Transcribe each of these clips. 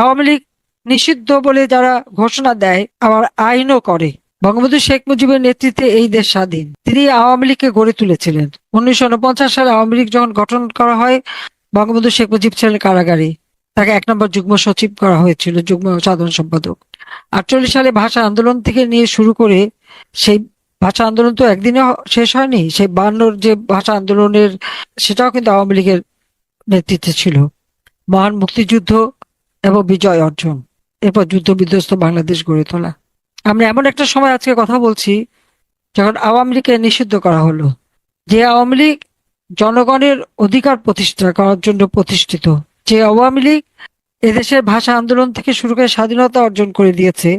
আওয়ামী লীগ নিষিদ্ধ বলে যারা ঘোষণা দেয় আবার আইনও করে। বঙ্গবন্ধু শেখ মুজিবের নেতৃত্বে এই দেশ স্বাধীন। তিনি আওয়ামী লীগকে গড়ে তুলেছিলেন। 1949 সালে আওয়ামী লীগ যখন গঠন করা হয়, বঙ্গবন্ধু শেখ মুজিব ছিলেন কারাগারে। তাকে 1 নম্বর যুগ্ম সচিব করা হয়েছিল, যুগ্ম সাধারণ সম্পাদক। 48 সালে ভাষা আন্দোলন থেকে নিয়ে শুরু করে, সেই ভাষা আন্দোলন তো একদিনে শেষ হয়নি। সেই 52 যে ভাষা আন্দোলনের, সেটাও কিন্তু আওয়ামী লীগের নেতৃত্বে ছিল। মহান মুক্তিযুদ্ধ এবং বিজয় অর্জন, এরপর যুদ্ধ বিধ্বস্ত বাংলাদেশ গড়ে তোলা। আমরা এমন একটা সময় আজকে কথা বলছি যখন আওয়ামী লীগকে নিষিদ্ধ করা হলো। যে আওয়ামী লীগ জনগণের অধিকার প্রতিষ্ঠা করার জন্য প্রতিষ্ঠিত, যে আওয়ামী লীগ এদেশের ভাষা আন্দোলন থেকে শুরু করে স্বাধীনতা অর্জন করে দিয়েছে,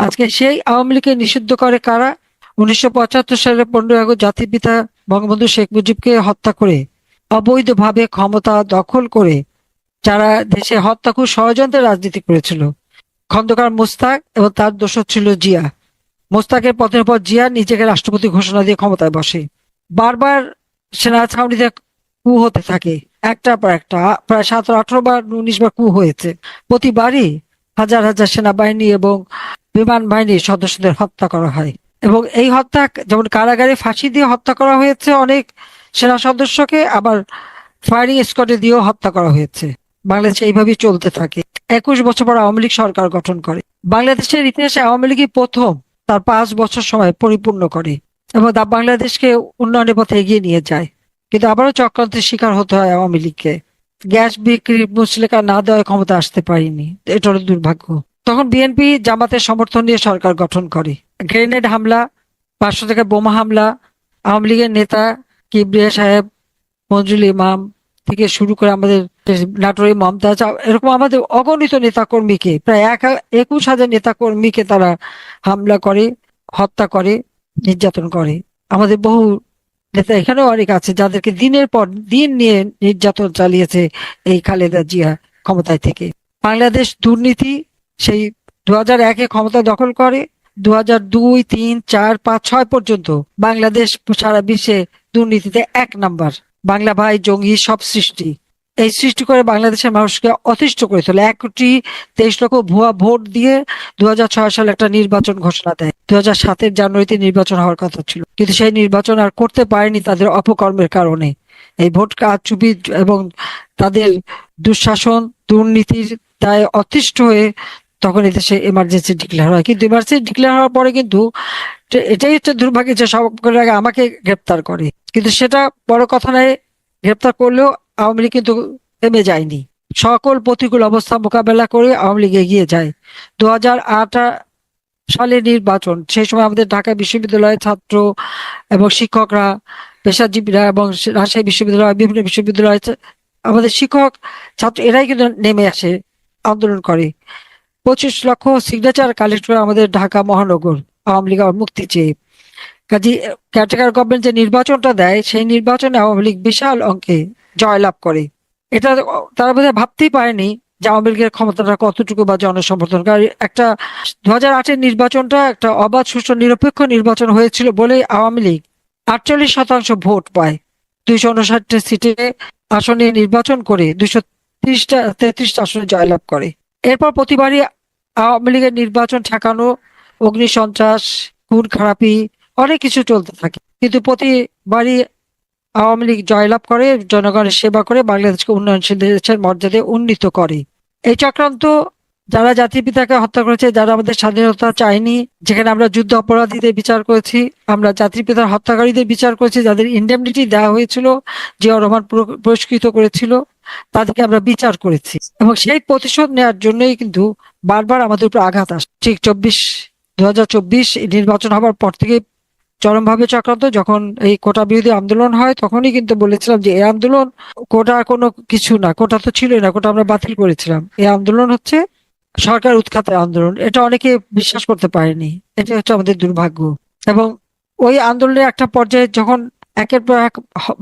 আজকে সেই আওয়ামী লীগকে নিষিদ্ধ করে কারা? 1975 সালে 15 আগস্ট জাতির পিতা বঙ্গবন্ধু শেখ মুজিবকে হত্যা করে, অবৈধভাবে ক্ষমতা দখল করে, যারা দেশে হত্যাকুর ষড়যন্ত্রের রাজনীতি করেছিল, খন্দকার মোস্তাক এবং তার দোসর ছিল জিয়া। মোস্তাকের পতনের পর জিয়া নিজেকে রাষ্ট্রপতি ঘোষণা দিয়ে ক্ষমতায় বসে। বারবার সেনা ছাউনিতে কু হতে থাকে, একটার পর একটা, প্রায় 17-18 বার 19 বার কু হয়েছে। প্রতিবারই হাজার হাজার সেনাবাহিনী এবং বিমান বাহিনীর সদস্যদের হত্যা করা হয়। এবং এই হত্যা যেমন কারাগারে ফাঁসি দিয়ে হত্যা করা হয়েছে অনেক সেনা সদস্যকে, আবার ফায়ারিং স্কোয়াডে দিয়েও হত্যা করা হয়েছে। বাংলাদেশে এইভাবেই চলতে থাকে। 21 বছর পর আওয়ামী লীগ সরকার গঠন করে। বাংলাদেশের ইতিহাসে আওয়ামী লীগই প্রথম তার 5 বছর সময় পরিপূর্ণ করে এবং তা বাংলাদেশকে উন্নয়নের পথে এগিয়ে নিয়ে যায়। কিন্তু আবারও চক্রান্তের শিকার হতে হয় আওয়ামী লীগকে। গ্যাস বিক্রির মুচলেখা না দেওয়ায় ক্ষমতা আসতে পারেনি, এটা হলো দুর্ভাগ্য। তখন বিএনপি জামাতের সমর্থন নিয়ে সরকার গঠন করে। গ্রেনেড হামলা, 500 থেকে বোমা হামলা, আওয়ামী লীগের নেতা কিবরিয়া সাহেব, মঞ্জুল ইমাম থেকে শুরু করে আমাদের নাটোরের মমতাজ, এরকম আমাদের অগণিত নেতাকর্মীকে, প্রায় 21,000 নেতাকর্মীকে তারা হামলা করে, হত্যা করে, নির্যাতন করে। আমাদের বহু নেতা এখানেও অনেক আছে যাদেরকে দিনের পর দিন নিয়ে নির্যাতন চালিয়েছে এই খালেদা জিয়া ক্ষমতায় থেকে। বাংলাদেশ দুর্নীতি সেই 2001-এ ক্ষমতা দখল করে, 2002, 3, 4, 5, 6 পর্যন্ত বাংলাদেশ সারা বিশ্বে দুর্নীতিতে 1 নাম্বার। বাংলা ভাই, জঙ্গি সব সৃষ্টি, এই সৃষ্টি করে বাংলাদেশের মানুষকে অতিষ্ঠ করে তোলে। 1,23,00,000 ভুয়া ভোট দিয়ে 2006 সালে একটা নির্বাচন ঘোষণা দেয়। 2007-এর জানুয়ারিতে নির্বাচন হওয়ার কথা ছিল, কিন্তু সেই নির্বাচন আর করতে পারেনি তাদের অপকর্মের কারণে। এই ভোট কারচুপি এবং তাদের দুঃশাসন, দুর্নীতির দায়ে অতিষ্ঠ হয়ে তখন এদেশে এমার্জেন্সি ডিক্লেয়ার হয়। কিন্তু এমার্জেন্সি ডিক্লেয়ার হওয়ার পরে কিন্তু এটাই হচ্ছে দুর্ভাগ্য যে সবার আগে আমাকে গ্রেপ্তার করে। কিন্তু সেটা বড় কথা নয়, গ্রেপ্তার করলেও আওয়ামী লীগ কিন্তু থেমে যায়নি। সকল প্রতিকূল অবস্থা মোকাবেলা করে আওয়ামী লীগ এগিয়ে যায়। 2008 সালের নির্বাচন, সেই সময় আমাদের ঢাকা বিশ্ববিদ্যালয়ের ছাত্র এবং শিক্ষকরা, পেশাজীবীরা এবং রাজশাহী বিশ্ববিদ্যালয়, বিভিন্ন বিশ্ববিদ্যালয়, আমাদের শিক্ষক ছাত্র এরাই কিন্তু নেমে আসে, আন্দোলন করে। 25 লক্ষ সিগনেচার কালেক্ট করে আমাদের ঢাকা মহানগর আওয়ামী লীগ মুক্তি চেয়ে। কাজী কেয়ারটেকার গভর্নমেন্ট যে নির্বাচনটা দেয়, সেই নির্বাচনে আওয়ামী লীগ বিশাল অঙ্কে জয়লাভ করে। এটা তারা বোধহয় ভাবতেই পারেনি যে আওয়ামী লীগের ক্ষমতাটা কতটুকু বা জনসমর্থন। কারণ একটা 2008-এর নির্বাচনটা একটা অবাধ, সুষ্ঠু, নিরপেক্ষ নির্বাচন হয়েছিল বলে আওয়ামী লীগ 48% ভোট পায়। 259 সিটে আসনে নির্বাচন করে 233টা আসনে জয়লাভ করে। এরপর প্রতিবারই আওয়ামী লীগের নির্বাচন ঠেকানো, অগ্নিসন্ত্রাস, খুন খারাপি, অনেক কিছু চলতে থাকে। কিন্তু প্রতিবারই আওয়ামী লীগ জয়লাভ করে, জনগণের সেবা করে, বাংলাদেশকে উন্নয়নশীল দেশের মর্যাদায় উন্নীত করে। এই চক্রান্ত যারা জাতির পিতাকে হত্যা করেছে, যারা আমাদের স্বাধীনতা চায়নি, যেখানে আমরা যুদ্ধ অপরাধীদের বিচার করেছি, আমরা জাতির পিতার হত্যাকারীদের বিচার করেছি, যাদের ইন্ডেমনিটি দেওয়া হয়েছিল, জিয়াউর রহমান পুরস্কৃত করেছিল, তাদেরকে আমরা বিচার করেছি। এবং সেই প্রতিশোধ নেওয়ার জন্যই কিন্তু বারবার আমাদের উপর আঘাত আসে। ঠিক 2024 নির্বাচন হবার পর থেকে চরমভাবে চক্রান্ত। যখন এই কোটা বিরোধী আন্দোলন হয়, তখনই কিন্তু বলেছিলাম যে এই আন্দোলন কোটা কোনো কিছু না, কোটা তো ছিলই না, কোটা আমরা বাতিল করেছিলাম। এই আন্দোলন হচ্ছে সরকার উৎখাত আন্দোলন। এটা অনেকে বিশ্বাস করতে পারেনি, এটা হচ্ছে আমাদের দুর্ভাগ্য। এবং ওই আন্দোলনের একটা পর্যায়ে যখন একের পর এক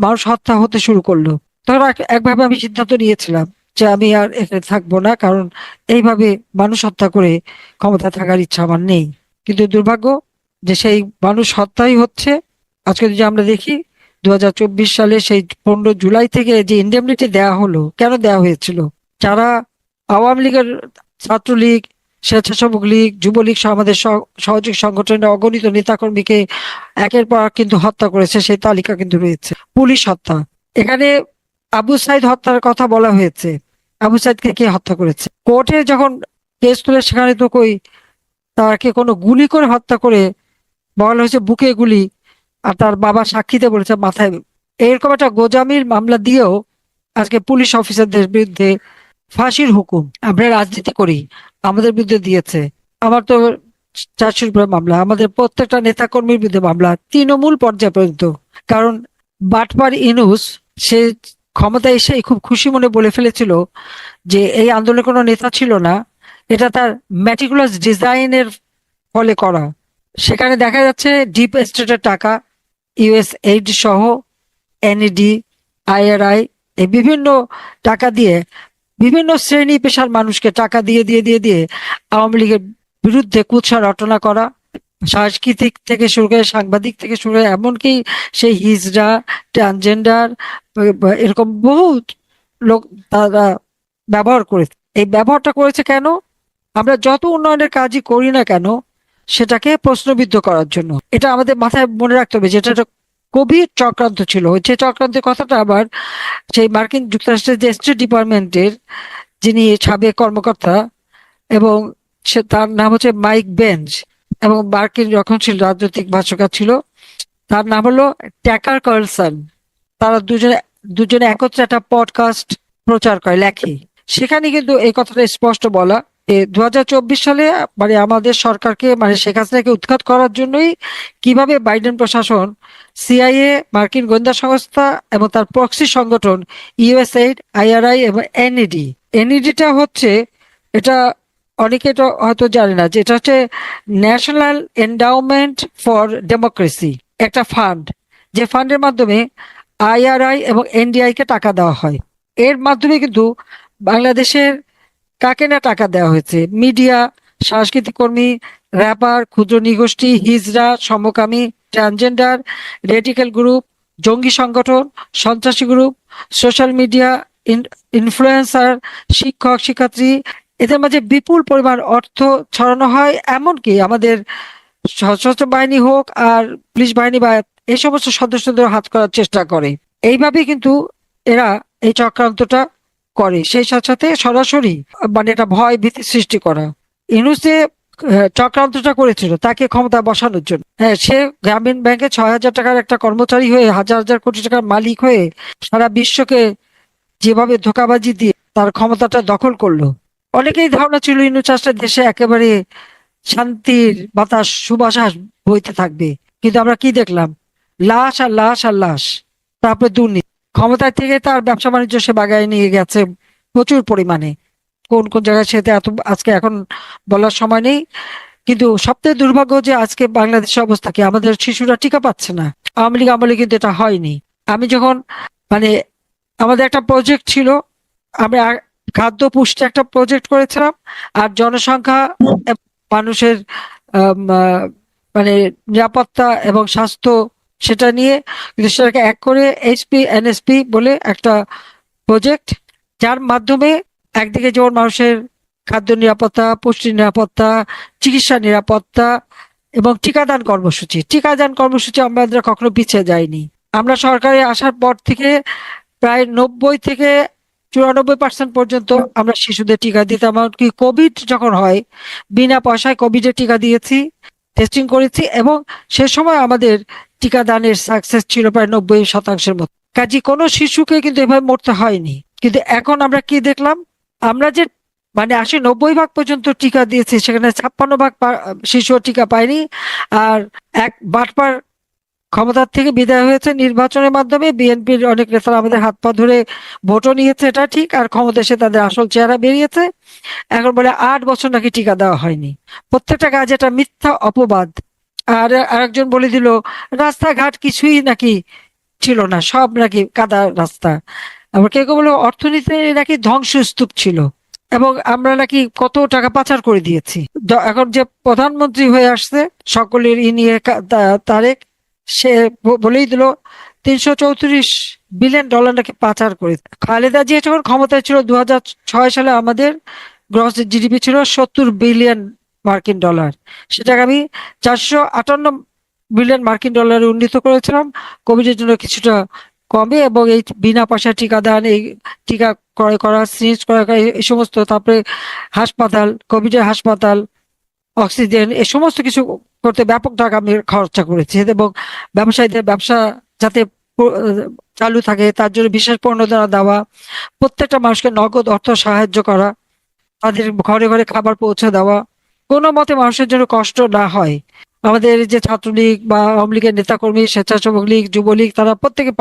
মানুষ হত্যা হতে শুরু করলো, তখন একভাবে আমি সিদ্ধান্ত নিয়েছিলাম যে আমি আর এখানে থাকবো না, কারণ এইভাবে মানুষ হত্যা করে ক্ষমতা থাকার ইচ্ছা আমার নেই। কিন্তু দুর্ভাগ্য যে সেই মানুষ হত্যাই হচ্ছে। আজকে যদি আমরা দেখি 2024 সালে সেই 15 জুলাই থেকে যে ইন্ডেমনিটি দেওয়া হলো, কেন দেওয়া হয়েছিল? যারা আওয়ামী লীগের, ছাত্রলীগ, স্বেচ্ছাসেবক লীগ, যুবলীগ সহ আমাদের সহযোগী সংগঠনের অগণিত নেতাকর্মীকে একের পর এক কিন্তু হত্যা করেছে, সেই তালিকা কিন্তু রয়েছে। পুলিশ হত্যা, এখানে আবু সাইদ হত্যার কথা বলা হয়েছে। আবু সাইদকে কে হত্যা করেছে? কোর্টে যখন কেস তুলে সেখানে তো কই তাকে কোনো গুলি করে হত্যা করে বলা হয়েছে বুকে গুলি, আর তার বাবা সাক্ষীতে বলেছে মাথায়। এরকম একটা গোজামিল মামলা দিয়েও আজকে পুলিশ অফিসারদের বিরুদ্ধে ফাঁসির হুকুম, আমরা রাজনীতি করি, আমাদের বিরুদ্ধে দিয়েছে। আমার তো 400-র উপরে মামলা, আমাদের প্রত্যেকটা নেতা কর্মীর বিরুদ্ধে মামলা, তৃণমূল পর্যায়ে পর্যন্ত। কারণ বাটপার ইনুস সে ক্ষমতায় এসে খুব খুশি মনে বলে ফেলেছিল যে এই আন্দোলনের কোনো নেতা ছিল না, এটা তার ম্যাটিকুলাস ডিজাইনের ফলে করা। সেখানে দেখা যাচ্ছে ডিপ স্টেটের টাকা, ইউএস এইড সহ, এনইডি, আইআরআই, এই বিভিন্ন টাকা দিয়ে বিভিন্ন শ্রেণী পেশার মানুষকে টাকা দিয়ে দিয়ে দিয়ে দিয়ে আওয়ামী লীগের বিরুদ্ধে কুৎসা রটনা করা, সাংস্কৃতিক থেকে শুরু করে, সাংবাদিক থেকে শুরু করে, এমনকি সেই হিজড়া, ট্রান্সজেন্ডার, এরকম বহু লোক তারা ব্যবহার করেছে। এই ব্যবহারটা করেছে কেন? আমরা যত উন্নয়নের কাজই করি না কেন সেটাকে প্রশ্নবিদ্ধ করার জন্য। এটা আমাদের মাথায় মনে রাখতে হবে যে এটা একটা গভীর চক্রান্ত ছিল। যে চক্রান্তের কথাটা আবার সেই মার্কিন যুক্তরাষ্ট্রের যে স্টেট ডিপার্টমেন্টের যিনি সাবেক কর্মকর্তা, এবং সে তার নাম হচ্ছে মাইক বেঞ্চ, এবং মার্কিন যখন ছিল রাজনৈতিক ভাষ্যকার ছিল, তার নাম হলো ট্যাকার কার্লসন। তারা দুজনে দুজনে একত্রে একটা পডকাস্ট প্রচার করে, লেখে। সেখানে কিন্তু এই কথাটা স্পষ্ট বলা, 2024 সালে মানে আমাদের সরকারকে, মানে শেখ হাসিনাকে উৎখাত করার জন্যই কিভাবে বাইডেন প্রশাসন, সিআইএ, মার্কিন গোয়েন্দা সংস্থা এবং তার প্রক্সি সংগঠন ইউএসএইড, আইআরআই এবং এনইডি, এনইডিটা হচ্ছে, এটা অনেকে তো হয়তো জানে না যে এটা হচ্ছে ন্যাশনাল এন্ডাওমেন্ট ফর ডেমোক্রেসি, একটা ফান্ড, যে ফান্ডের মাধ্যমে আইআরআই এবং এনডিআই কে টাকা দেওয়া হয়। এর মাধ্যমে কিন্তু বাংলাদেশের কাকে না টাকা দেওয়া হয়েছে? মিডিয়া, সাংস্কৃতিক কর্মী, র্যাপার, ক্ষুদ্র নৃগোষ্ঠী, হিজড়া, সমকামী, ট্রান্সজেন্ডার, রেডিক্যাল গ্রুপ, জঙ্গি সংগঠন, সন্ত্রাসী গ্রুপ, সোশ্যাল মিডিয়া ইনফ্লুয়েন্সার, শিক্ষক শিক্ষার্থী, এদের মাঝে বিপুল পরিমাণ অর্থ ছড়ানো হয়। এমনকি আমাদের সশস্ত্র বাহিনী হোক আর পুলিশ বাহিনী বা এই সমস্ত সদস্যদের হাত করার চেষ্টা করে। এইভাবে কিন্তু এরা এই চক্রান্তটা করে। সেই সাথে সাথে সরাসরি মানে এটা ভয় ভীতি সৃষ্টি করা। ইউনূস যে চক্রান্তটা করেছিল তাকে ক্ষমতা বসানোর জন্য, হ্যাঁ, সে গ্রামীণ ব্যাংকে 6,000 টাকার একটা কর্মচারী হয়ে হাজার হাজার কোটি টাকার মালিক হয়ে সারা বিশ্বকে যেভাবে ধোঁকাবাজি দিয়ে তার ক্ষমতাটা দখল করলো। অনেকেই ধারণা ছিল ইউনূস আসলে দেশে একেবারে শান্তির বাতাস, সুবাতাস বইতে থাকবে। কিন্তু আমরা কি দেখলাম? লাশ আর লাশ আর লাশ। তারপরে দুর্নীতি, ক্ষমতায় থেকে তার ব্যবসা বাণিজ্য সে বাগায় নিয়ে গেছে প্রচুর পরিমাণে। কোন কোন জায়গায় সেটা এত আজকে এখন বলার সময় নেই। কিন্তু সবথেকে দুর্ভাগ্য যে আজকে বাংলাদেশের অবস্থা কি, আমাদের শিশুরা টিকা পাচ্ছে না। আওয়ামী লীগ আমলে কিন্তু এটা হয়নি। আমি যখন মানে আমাদের একটা প্রজেক্ট ছিল, আমরা খাদ্য পুষ্টি একটা প্রজেক্ট করেছিলাম, আর জনসংখ্যা এবং মানুষের মানে নিরাপত্তা এবং স্বাস্থ্য, সেটা নিয়ে কিন্তু সেটাকে এক করে এইচপি এনএসপি বলে একটা প্রজেক্ট, যার মাধ্যমে একদিকে যেমন মানুষের খাদ্য নিরাপত্তা, পুষ্টি নিরাপত্তা, চিকিৎসা নিরাপত্তা এবং টিকাদান কর্মসূচি আমরা কখনো পিছিয়ে যাইনি। আমরা সরকারে আসার পর থেকে প্রায় 90 থেকে 94% পর্যন্ত আমরা শিশুদের টিকা দিতাম। এমনকি কোভিড যখন হয় বিনা পয়সায় কোভিডের টিকা দিয়েছি, টেস্টিং করেছি, এবং সে সময় আমাদের টিকাদানের সাকসেস ছিল প্রায় 90% মতো। কাজে কোনো শিশুকে কিন্তু এভাবে মরতে হয়নি। কিন্তু এখন আমরা কি দেখলাম? আমরা যে মানে 80-90% পর্যন্ত টিকা দিয়েছি, সেখানে 56% শিশু টিকা পায়নি। আর এক বাটপার ক্ষমতার থেকে বিদায় হয়েছে নির্বাচনের মাধ্যমে, বিএনপির অনেক নেতারা আমাদের হাত পা ধরে ভোটও নিয়েছে, এটা ঠিক, আর ক্ষমতা এসে তাদের আসল চেহারা বেরিয়েছে। এখন বলে 8 বছর নাকি টিকা দেওয়া হয়নি। প্রত্যেকটা কাজ এটা মিথ্যা অপবাদ। আর আরেকজন বলে দিল রাস্তাঘাট কিছুই নাকি ছিল না, সব নাকি কাদা রাস্তা। আবার কেউ কেউ বলে অর্থনীতি নাকি ধ্বংসস্তূপ ছিল, এবং আমরা নাকি কত টাকা পাচার করে দিয়েছি। এখন যে প্রধানমন্ত্রী হয়ে আসছে সকলের ই নিয়ে তারেক, সে বলেই দিল 334 বিলিয়ন ডলার নাকি পাচার করে। খালেদা জিয়া যখন ক্ষমতায় ছিল 2006 সালে আমাদের গ্রস জিডিপি ছিল 70 বিলিয়ন মার্কিন ডলার। সেটাকে আমি 458 বিলিয়ন মার্কিন ডলারে উন্নীত করেছিলাম কোভিডের জন্য কিছুটা কমে, এবং এই বিনা পয়সা টিকাদান, এই টিকা ক্রয় করা, সিরিঞ্জ ক্রয় করা, এই সমস্ত, তারপরে হাসপাতাল, কোভিডের হাসপাতাল, অক্সিজেন, এই সমস্ত কিছু করতে ব্যাপক টাকা আমি খরচা করেছি। এবং ব্যবসায়ীদের ব্যবসা যাতে চালু থাকে তার জন্য বিশেষ প্রণোদনা দেওয়া, প্রত্যেকটা মানুষকে নগদ অর্থ সাহায্য করা, তাদের ঘরে ঘরে খাবার পৌঁছে দেওয়া, কোনো মতে মানুষের জন্য কষ্ট না হয়। আমাদের যে ছাত্রলীগ বা আওয়ামী লীগের নেতাকর্মী, স্বেচ্ছাসেবক লীগ, যুবলীগ, তারা প্রত্যেকে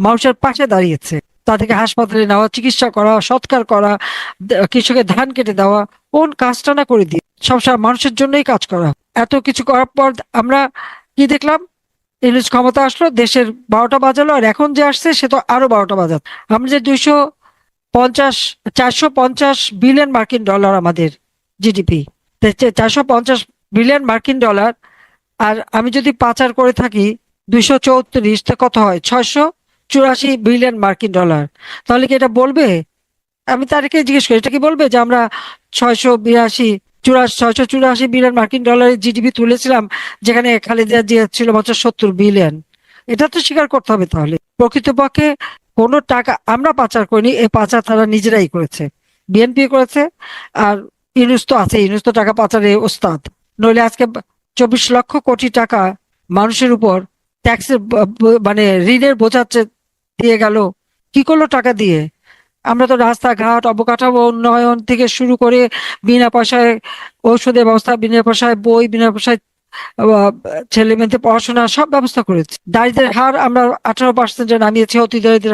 মানুষের পাশে দাঁড়িয়েছে। তাদেরকে হাসপাতালে নেওয়া, চিকিৎসা করা, সৎকার করা, কৃষকের ধান কেটে দেওয়া, কোন কাজটা না করে দিয়ে সবসময় মানুষের জন্যই কাজ করা। এত কিছু করার পর আমরা কি দেখলাম? ইউনূস ক্ষমতা আসলো, দেশের 12টা বাজালো, আর এখন যে আসছে সে তো আরো 12টা বাজাত। আমরা যে 450 বিলিয়ন মার্কিন ডলার আমাদের জিডিপি, 450 বিলিয়ন মার্কিন ডলার, আর আমি যদি পাচার করে থাকি 234, তা কত হয়? 684 বিলিয়ন মার্কিন ডলার। তাহলে কি এটা বলবে? আমি তাদেরকে জিজ্ঞেস করি, এটা কি বলবে যে আমরা 684 বিলিয়ন মার্কিন ডলারের জিডিপি তুলেছিলাম, যেখানে খালেদা জিয়া ছিল মাত্র 70 বিলিয়ন? এটা তো স্বীকার করতে হবে। তাহলে প্রকৃতপক্ষে কোনো টাকা আমরা পাচার করিনি, এই পাচার তারা নিজেরাই করেছে, বিএনপি করেছে। আর ইউনূস তো আছে, ইউনূস তো টাকা পাচারে ওস্তাদ। নইলে আজকে 24 লক্ষ কোটি টাকা মানুষের উপর ট্যাক্সের মানে ঋণের বোঝা দিয়ে গেল। কি করলো টাকা দিয়ে? আমরা তো রাস্তাঘাট, অবকাঠামো উন্নয়ন থেকে শুরু করে বিনা পয়সায় ঔষধের ব্যবস্থা, বিনা পয়সায় বই, বিনা পয়সায় ছেলে মেয়েদের পড়াশোনা, সব ব্যবস্থা করেছি। দারিদ্রের হার আমরা 18% নামিয়েছি, অতি দারিদ্রের